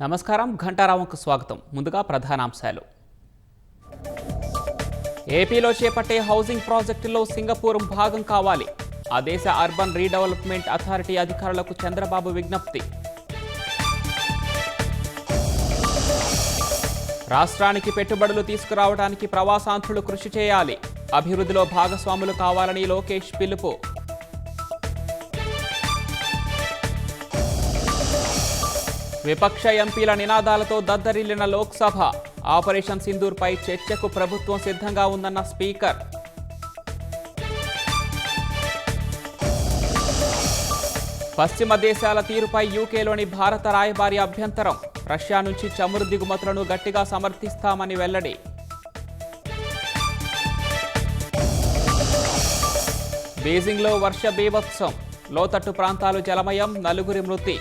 నమస్కారం ఘంటారావుకు స్వాగతం. ముందుగా ప్రధానాంశాలు. ఏపీలో చేపట్టే హౌసింగ్ ప్రాజెక్టులో సింగపూర్ భాగం కావాలి. ఆ దేశ అర్బన్ రీడెవలప్మెంట్ అథారిటీ అధికారులకు చంద్రబాబు విజ్ఞప్తి. రాష్ట్రానికి పెట్టుబడులు తీసుకురావడానికి ప్రవాసాంధ్రులు కృషి చేయాలి. అభివృద్ధిలో భాగస్వాములు కావాలని లోకేష్ పిలుపు. విపక్ష ఎంపీల నినాదాలతో దద్దరిల్లిన లోక్సభ. ఆపరేషన్ సింధూర్పై చర్చకు ప్రభుత్వం సిద్ధంగా ఉందన్న స్పీకర్. పశ్చిమ దేశాల తీరుపై యూకేలోని భారత రాయబారి అభ్యంతరం. రష్యా నుంచి చమురు దిగుమతులను గట్టిగా సమర్థిస్తామని వెల్లడి. బీజింగ్లో వర్ష బీభత్సం. లోతట్టు ప్రాంతాలు జలమయం, 4 మృతి.